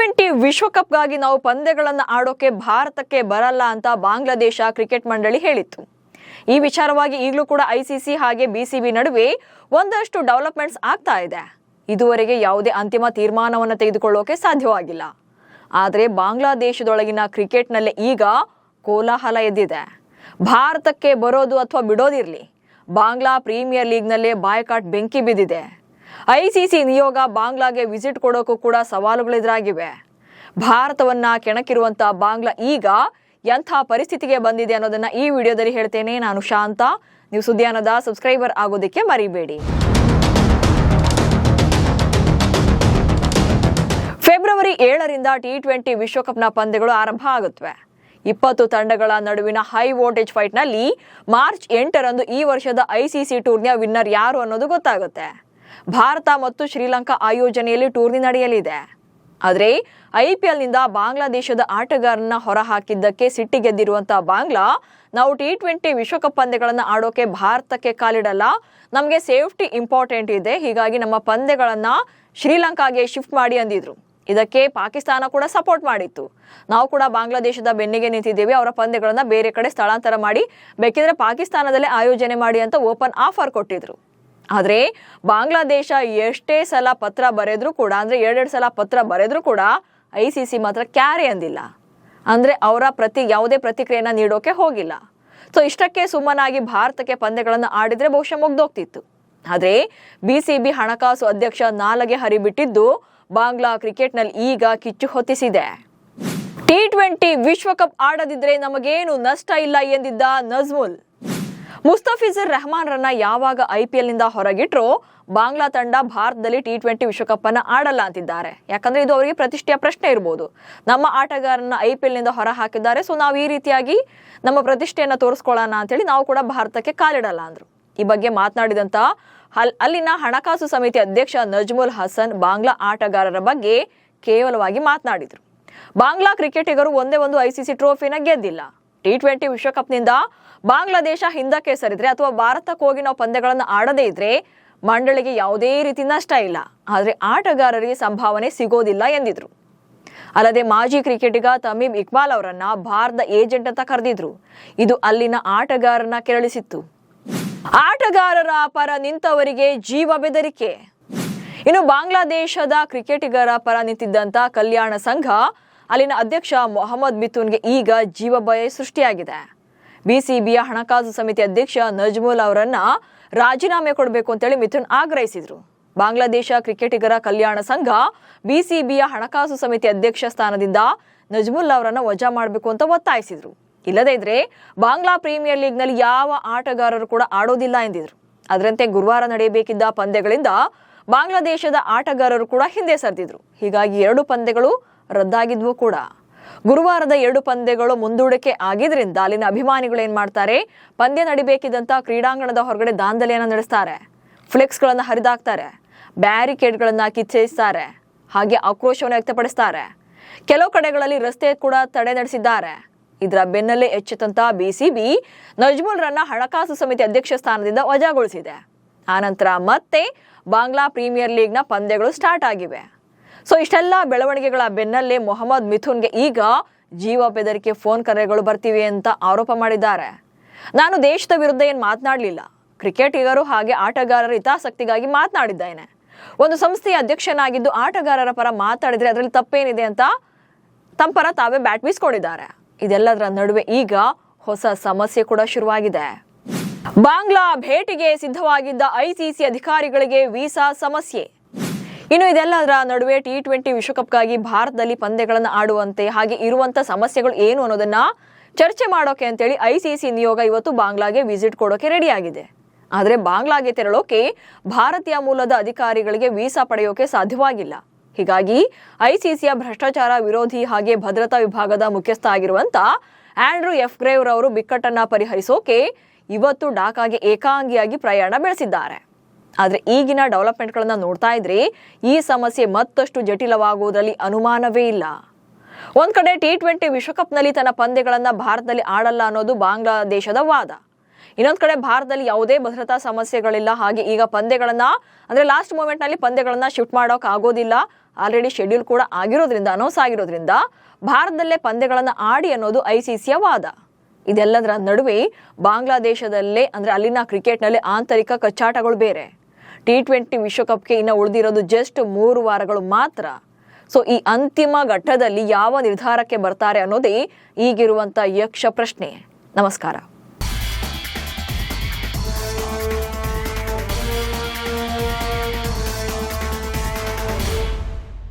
T20 ವಿಶ್ವಕಪ್ಗಾಗಿ ನಾವು ಪಂದ್ಯಗಳನ್ನು ಆಡೋಕೆ ಭಾರತಕ್ಕೆ ಬರಲ್ಲ ಅಂತ ಬಾಂಗ್ಲಾದೇಶ ಕ್ರಿಕೆಟ್ ಮಂಡಳಿ ಹೇಳಿತ್ತು. ಈ ವಿಚಾರವಾಗಿ ಈಗಲೂ ಕೂಡ ಐಸಿಸಿ ಹಾಗೆ ಬಿಸಿಬಿ ನಡುವೆ ಒಂದಷ್ಟು ಡೆವಲಪ್ಮೆಂಟ್ಸ್ ಆಗ್ತಾ ಇದೆ. ಇದುವರೆಗೆ ಯಾವುದೇ ಅಂತಿಮ ತೀರ್ಮಾನವನ್ನು ತೆಗೆದುಕೊಳ್ಳೋಕೆ ಸಾಧ್ಯವಾಗಿಲ್ಲ. ಆದರೆ ಬಾಂಗ್ಲಾದೇಶದೊಳಗಿನ ಕ್ರಿಕೆಟ್ನಲ್ಲೇ ಈಗ ಕೋಲಾಹಲ ಎದ್ದಿದೆ. ಭಾರತಕ್ಕೆ ಬರೋದು ಅಥವಾ ಬಿಡೋದಿರಲಿ, ಬಾಂಗ್ಲಾ ಪ್ರೀಮಿಯರ್ ಲೀಗ್ನಲ್ಲೇ ಬಾಯ್ಕಾಟ್ ಬೆಂಕಿ ಬಿದ್ದಿದೆ. ಐಸಿಸಿ ನಿಯೋಗ ಬಾಂಗ್ಲಾಗೆ ವಿಸಿಟ್ ಕೊಡೋಕ್ಕೂ ಕೂಡ ಸವಾಲುಗಳು ಎದುರಾಗಿವೆ. ಭಾರತವನ್ನ ಕೆಣಕಿರುವಂತ ಬಾಂಗ್ಲಾ ಈಗ ಎಂಥ ಪರಿಸ್ಥಿತಿಗೆ ಬಂದಿದೆ ಅನ್ನೋದನ್ನ ಈ ವಿಡಿಯೋದಲ್ಲಿ ಹೇಳ್ತೇನೆ. ನಾನು ಶಾಂತ. ನೀವು ಸುದ್ದಿಯಾನದ ಸಬ್ಸ್ಕ್ರೈಬರ್ ಆಗೋದಕ್ಕೆ ಮರಿಬೇಡಿ. ಫೆಬ್ರವರಿ 7ರಿಂದ T20 ವಿಶ್ವಕಪ್ನ ಪಂದ್ಯಗಳು ಆರಂಭ ಆಗುತ್ತವೆ. 20 ತಂಡಗಳ ನಡುವಿನ ಹೈ ವೋಲ್ಟೇಜ್ ಫೈಟ್ನಲ್ಲಿ ಮಾರ್ಚ್ 8ರಂದು ಈ ವರ್ಷದ ಐಸಿಸಿ ಟೂರ್ನಿಯ ವಿನ್ನರ್ ಯಾರು ಅನ್ನೋದು ಗೊತ್ತಾಗುತ್ತೆ. ಭಾರತ ಮತ್ತು ಶ್ರೀಲಂಕಾ ಆಯೋಜನೆಯಲ್ಲಿ ಟೂರ್ನಿ ನಡೆಯಲಿದೆ. ಆದರೆ ಐಪಿಎಲ್ನಿಂದ ಬಾಂಗ್ಲಾದೇಶದ ಆಟಗಾರರನ್ನ ಹೊರಹಾಕಿದ್ದಕ್ಕೆ ಸಿಟ್ಟಿಗೆದ್ದಿರುವಂತಹ ಬಾಂಗ್ಲಾ, ನಾವು T20 ವಿಶ್ವಕಪ್ ಪಂದ್ಯಗಳನ್ನು ಆಡೋಕೆ ಭಾರತಕ್ಕೆ ಕಾಲಿಡಲ್ಲ, ನಮಗೆ ಸೇಫ್ಟಿ ಇಂಪಾರ್ಟೆಂಟ್ ಇದೆ, ಹೀಗಾಗಿ ನಮ್ಮ ಪಂದ್ಯಗಳನ್ನ ಶ್ರೀಲಂಕಾಗೆ ಶಿಫ್ಟ್ ಮಾಡಿ ಅಂದಿದ್ರು. ಇದಕ್ಕೆ ಪಾಕಿಸ್ತಾನ ಕೂಡ ಸಪೋರ್ಟ್ ಮಾಡಿತ್ತು. ನಾವು ಕೂಡ ಬಾಂಗ್ಲಾದೇಶದ ಬೆನ್ನಿಗೆ ನಿಂತಿದ್ದೇವೆ, ಅವರ ಪಂದ್ಯಗಳನ್ನ ಬೇರೆ ಕಡೆ ಸ್ಥಳಾಂತರ ಮಾಡಿ ಬೇಕಿದ್ರೆ ಪಾಕಿಸ್ತಾನದಲ್ಲೇ ಆಯೋಜನೆ ಮಾಡಿ ಅಂತ ಓಪನ್ ಆಫರ್ ಕೊಟ್ಟಿದ್ರು. ಆದರೆ ಬಾಂಗ್ಲಾದೇಶ ಎಷ್ಟೇ ಸಲ ಪತ್ರ ಬರೆದ್ರು ಕೂಡ, ಅಂದ್ರೆ 2 ಸಲ ಪತ್ರ ಬರೆದ್ರು ಕೂಡ ಐಸಿಸಿ ಮಾತ್ರ ಕ್ಯಾರೆ ಅಂದಿಲ್ಲ. ಅಂದ್ರೆ ಅವರ ಯಾವುದೇ ಪ್ರತಿಕ್ರಿಯೆಯನ್ನ ನೀಡೋಕೆ ಹೋಗಿಲ್ಲ. ಸೊ ಇಷ್ಟಕ್ಕೆ ಸುಮ್ಮನಾಗಿ ಭಾರತಕ್ಕೆ ಪಂದ್ಯಗಳನ್ನು ಆಡಿದ್ರೆ ಬಹುಶಃ ಮುಗ್ದೋಗ್ತಿತ್ತು. ಆದರೆ ಬಿಸಿಬಿ ಹಣಕಾಸು ಅಧ್ಯಕ್ಷ ನಾಲಗೆ ಹರಿಬಿಟ್ಟಿದ್ದು ಬಾಂಗ್ಲಾ ಕ್ರಿಕೆಟ್ನಲ್ಲಿ ಈಗ ಕಿಚ್ಚು ಹೊತ್ತಿಸಿದೆ. T20 ವಿಶ್ವಕಪ್ ಆಡದಿದ್ರೆ ನಮಗೇನು ನಷ್ಟ ಇಲ್ಲ ಎಂದಿದ್ದ ನಜ್ಮುಲ್. ಮುಸ್ತಫಿಜುರ್ ರೆಹಮಾನ್ ರನ್ನ ಯಾವಾಗ ಐಪಿಎಲ್ನಿಂದ ಹೊರಗಿಟ್ರೋ ಬಾಂಗ್ಲಾ ತಂಡ ಭಾರತದಲ್ಲಿ T20 ವಿಶ್ವಕಪ್ ಅನ್ನ ಆಡಲ್ಲ ಅಂತಿದ್ದಾರೆ. ಯಾಕಂದ್ರೆ ಇದು ಅವರಿಗೆ ಪ್ರತಿಷ್ಠೆಯ ಪ್ರಶ್ನೆ ಇರಬಹುದು. ನಮ್ಮ ಆಟಗಾರನ್ನ ಐಪಿಎಲ್ನಿಂದ ಹೊರ ಹಾಕಿದ್ದಾರೆ, ಸೊ ನಾವು ಈ ರೀತಿಯಾಗಿ ನಮ್ಮ ಪ್ರತಿಷ್ಠೆಯನ್ನ ತೋರಿಸ್ಕೊಳ್ಳೋಣ ಅಂತೇಳಿ ನಾವು ಕೂಡ ಭಾರತಕ್ಕೆ ಕಾಲಿಡಲ್ಲ ಅಂದ್ರು. ಈ ಬಗ್ಗೆ ಮಾತನಾಡಿದಂತ ಅಲ್ಲಿನ ಹಣಕಾಸು ಸಮಿತಿ ಅಧ್ಯಕ್ಷ ನಜ್ಮುಲ್ ಹಸನ್ ಬಾಂಗ್ಲಾ ಆಟಗಾರರ ಬಗ್ಗೆ ಕೇವಲವಾಗಿ ಮಾತನಾಡಿದ್ರು. ಬಾಂಗ್ಲಾ ಕ್ರಿಕೆಟಿಗರು ಒಂದೇ ಒಂದು ಐಸಿಸಿ ಟ್ರೋಫಿನ ಗೆದ್ದಿಲ್ಲ. T20 ವಿಶ್ವಕಪ್ನಿಂದ ಬಾಂಗ್ಲಾದೇಶ ಹಿಂದಕ್ಕೆ ಸರಿದ್ರೆ ಅಥವಾ ಭಾರತಕ್ಕೆ ಹೋಗಿ ನಾವು ಪಂದ್ಯಗಳನ್ನು ಆಡದೇ ಇದ್ರೆ ಮಂಡಳಿಗೆ ಯಾವುದೇ ರೀತಿ ನಷ್ಟ ಇಲ್ಲ, ಆದ್ರೆ ಆಟಗಾರರಿಗೆ ಸಂಭಾವನೆ ಸಿಗೋದಿಲ್ಲ ಎಂದಿದ್ರು. ಅಲ್ಲದೆ ಮಾಜಿ ಕ್ರಿಕೆಟಿಗ ತಮೀಮ್ ಇಕ್ಬಾಲ್ ಅವರನ್ನ ಭಾರತದ ಏಜೆಂಟ್ ಅಂತ ಕರೆದಿದ್ರು. ಇದು ಅಲ್ಲಿನ ಆಟಗಾರನ ಕೆರಳಿಸಿತ್ತು. ಆಟಗಾರರ ಪರ ನಿಂತವರಿಗೆ ಜೀವ ಬೆದರಿಕೆ. ಇನ್ನು ಬಾಂಗ್ಲಾದೇಶದ ಕ್ರಿಕೆಟಿಗರ ಪರ ನಿಂತಿದ್ದಂತ ಕಲ್ಯಾಣ ಸಂಘ ಅಲ್ಲಿನ ಅಧ್ಯಕ್ಷ ಮೊಹಮ್ಮದ್ ಮಿಥುನ್ಗೆ ಈಗ ಜೀವ ಭಯ ಸೃಷ್ಟಿಯಾಗಿದೆ. ಬಿಸಿಬಿಯ ಹಣಕಾಸು ಸಮಿತಿ ಅಧ್ಯಕ್ಷ ನಜ್ಮುಲ್ ಅವರನ್ನ ರಾಜೀನಾಮೆ ಕೊಡಬೇಕು ಅಂತೇಳಿ ಮಿಥುನ್ ಆಗ್ರಹಿಸಿದ್ರು. ಬಾಂಗ್ಲಾದೇಶ ಕ್ರಿಕೆಟಿಗರ ಕಲ್ಯಾಣ ಸಂಘ ಬಿಸಿಬಿಯ ಹಣಕಾಸು ಸಮಿತಿ ಅಧ್ಯಕ್ಷ ಸ್ಥಾನದಿಂದ ನಜ್ಮುಲ್ ಅವರನ್ನ ವಜಾ ಮಾಡಬೇಕು ಅಂತ ಒತ್ತಾಯಿಸಿದ್ರು. ಇಲ್ಲದೇ ಇದ್ರೆ ಬಾಂಗ್ಲಾ ಪ್ರೀಮಿಯರ್ ಲೀಗ್ನಲ್ಲಿ ಯಾವ ಆಟಗಾರರು ಕೂಡ ಆಡೋದಿಲ್ಲ ಎಂದಿದ್ರು. ಅದರಂತೆ ಗುರುವಾರ ನಡೆಯಬೇಕಿದ್ದ ಪಂದ್ಯಗಳಿಂದ ಬಾಂಗ್ಲಾದೇಶದ ಆಟಗಾರರು ಕೂಡ ಹಿಂದೆ ಸರಿದಿದ್ರು. ಹೀಗಾಗಿ 2 ಪಂದ್ಯಗಳು ರದ್ದಾಗಿದ್ವು ಕೂಡ. ಗುರುವಾರದ 2 ಪಂದ್ಯಗಳು ಮುಂದೂಡಿಕೆ ಆಗಿದ್ರಿಂದ ಅಲ್ಲಿನ ಅಭಿಮಾನಿಗಳು ಏನ್ ಮಾಡ್ತಾರೆ, ಪಂದ್ಯ ನಡಿಬೇಕಿದ್ದಂತ ಕ್ರೀಡಾಂಗಣದ ಹೊರಗಡೆ ದಾಂಧಲೆಯನ್ನ ನಡೆಸ್ತಾರೆ, ಫ್ಲೆಕ್ಸ್ ಗಳನ್ನ ಹರಿದಾಕ್ತಾರೆ, ಬ್ಯಾರಿಕೇಡ್ಗಳನ್ನ ಕಿಚ್ಚೇರಿಸ್ತಾರೆ, ಹಾಗೆ ಆಕ್ರೋಶವನ್ನು ವ್ಯಕ್ತಪಡಿಸ್ತಾರೆ. ಕೆಲವು ಕಡೆಗಳಲ್ಲಿ ರಸ್ತೆ ಕೂಡ ತಡೆ ನಡೆಸಿದ್ದಾರೆ. ಇದರ ಬೆನ್ನಲ್ಲೇ ಎಚ್ಚೆತ್ತಂತ ಬಿಸಿಬಿ ನಜ್ಮುಲ್ ರನ್ನ ಹಣಕಾಸು ಸಮಿತಿ ಅಧ್ಯಕ್ಷ ಸ್ಥಾನದಿಂದ ವಜಾಗೊಳಿಸಿದೆ. ಆನಂತರ ಮತ್ತೆ ಬಾಂಗ್ಲಾ ಪ್ರೀಮಿಯರ್ ಲೀಗ್ನ ಪಂದ್ಯಗಳು ಸ್ಟಾರ್ಟ್ ಆಗಿವೆ. ಸೊ ಇಷ್ಟೆಲ್ಲ ಬೆಳವಣಿಗೆಗಳ ಬೆನ್ನಲ್ಲೇ ಮೊಹಮ್ಮದ್ ಮಿಥುನ್ಗೆ ಈಗ ಜೀವ ಬೆದರಿಕೆ ಫೋನ್ ಕರೆಗಳು ಬರ್ತಿವೆ ಅಂತ ಆರೋಪ ಮಾಡಿದ್ದಾರೆ. ನಾನು ದೇಶದ ವಿರುದ್ಧ ಏನು ಮಾತನಾಡಲಿಲ್ಲ, ಕ್ರಿಕೆಟಿಗರು ಹಾಗೆ ಆಟಗಾರರ ಹಿತಾಸಕ್ತಿಗಾಗಿ ಮಾತನಾಡಿದ್ದೇನೆ. ಒಂದು ಸಂಸ್ಥೆಯ ಅಧ್ಯಕ್ಷನಾಗಿದ್ದು ಆಟಗಾರರ ಪರ ಮಾತಾಡಿದ್ರೆ ಅದರಲ್ಲಿ ತಪ್ಪೇನಿದೆ ಅಂತ ತಮ್ಮ ಪರ ತಾವೇ ಬ್ಯಾಟ್ ಬೀಸ್ಕೊಂಡಿದ್ದಾರೆ. ಇದೆಲ್ಲದರ ನಡುವೆ ಈಗ ಹೊಸ ಸಮಸ್ಯೆ ಕೂಡ ಶುರುವಾಗಿದೆ. ಬಾಂಗ್ಲಾ ಭೇಟಿಗೆ ಸಿದ್ಧವಾಗಿದ್ದ ಐಸಿಸಿ ಅಧಿಕಾರಿಗಳಿಗೆ ವೀಸಾ ಸಮಸ್ಯೆ. ಇನ್ನು ಇದೆಲ್ಲದರ ನಡುವೆ T20 ವಿಶ್ವಕಪ್ಗಾಗಿ ಭಾರತದಲ್ಲಿ ಪಂದ್ಯಗಳನ್ನು ಆಡುವಂತೆ ಹಾಗೆ ಇರುವಂತ ಸಮಸ್ಯೆಗಳು ಏನು ಅನ್ನೋದನ್ನ ಚರ್ಚೆ ಮಾಡೋಕೆ ಅಂತೇಳಿ ಐಸಿಸಿ ನಿಯೋಗ ಇವತ್ತು ಬಾಂಗ್ಲಾಗೆ ವಿಸಿಟ್ ಕೊಡೋಕೆ ರೆಡಿ ಆಗಿದೆ. ಆದ್ರೆ ಬಾಂಗ್ಲಾಗೆ ತೆರಳೋಕೆ ಭಾರತೀಯ ಮೂಲದ ಅಧಿಕಾರಿಗಳಿಗೆ ವೀಸಾ ಪಡೆಯೋಕೆ ಸಾಧ್ಯವಾಗಿಲ್ಲ. ಹೀಗಾಗಿ ಐಸಿಸಿಯ ಭ್ರಷ್ಟಾಚಾರ ವಿರೋಧಿ ಹಾಗೆ ಭದ್ರತಾ ವಿಭಾಗದ ಮುಖ್ಯಸ್ಥ ಆಗಿರುವಂತ ಆಂಡ್ರೂ ಎಫ್ ಗ್ರೇವ್ ರವರು ಬಿಕ್ಕಟ್ಟನ್ನ ಪರಿಹರಿಸೋಕೆ ಇವತ್ತು ಢಾಕಾಗೆ ಏಕಾಂಗಿಯಾಗಿ ಪ್ರಯಾಣ ಬೆಳೆಸಿದ್ದಾರೆ. ಆದ್ರೆ ಈಗಿನ ಡೆವಲಪ್ಮೆಂಟ್ಗಳನ್ನ ನೋಡ್ತಾ ಇದ್ರೆ ಈ ಸಮಸ್ಯೆ ಮತ್ತಷ್ಟು ಜಟಿಲವಾಗುವುದರಲ್ಲಿ ಅನುಮಾನವೇ ಇಲ್ಲ. ಒಂದ್ ಕಡೆ T20 ವಿಶ್ವಕಪ್ನಲ್ಲಿ ತನ್ನ ಪಂದ್ಯಗಳನ್ನ ಭಾರತದಲ್ಲಿ ಆಡಲ್ಲ ಅನ್ನೋದು ಬಾಂಗ್ಲಾದೇಶದ ವಾದ. ಇನ್ನೊಂದ್ ಕಡೆ ಭಾರತದಲ್ಲಿ ಯಾವುದೇ ಭದ್ರತಾ ಸಮಸ್ಯೆಗಳಿಲ್ಲ. ಹಾಗೆ ಈಗ ಪಂದ್ಯಗಳನ್ನ ಅಂದ್ರೆ ಲಾಸ್ಟ್ ಮೂಮೆಂಟ್ ನಲ್ಲಿ ಪಂದ್ಯಗಳನ್ನ ಶಿಫ್ಟ್ ಮಾಡೋಕ್ ಆಗೋದಿಲ್ಲ. ಆಲ್ರೆಡಿ ಶೆಡ್ಯೂಲ್ ಕೂಡ ಆಗಿರೋದ್ರಿಂದ, ಅನೌನ್ಸ್ ಆಗಿರೋದ್ರಿಂದ ಭಾರತದಲ್ಲೇ ಪಂದ್ಯಗಳನ್ನ ಆಡಿ ಅನ್ನೋದು ಐಸಿಸಿಯ ವಾದ. ಇದೆಲ್ಲದರ ನಡುವೆ ಬಾಂಗ್ಲಾದೇಶದಲ್ಲೇ ಅಂದ್ರೆ ಅಲ್ಲಿನ ಕ್ರಿಕೆಟ್ನಲ್ಲಿ ಆಂತರಿಕ ಕಚ್ಚಾಟಗಳು ಬೇರೆ. T20 ವಿಶ್ವಕಪ್ಗೆ ಇನ್ನು ಉಳಿದಿರೋದು ಜಸ್ಟ್ 3 ವಾರಗಳು ಮಾತ್ರ. ಸೊ ಈ ಅಂತಿಮ ಘಟ್ಟದಲ್ಲಿ ಯಾವ ನಿರ್ಧಾರಕ್ಕೆ ಬರ್ತಾರೆ ಅನ್ನೋದೇ ಈಗಿರುವಂತ ಯಕ್ಷ ಪ್ರಶ್ನೆ. ನಮಸ್ಕಾರ.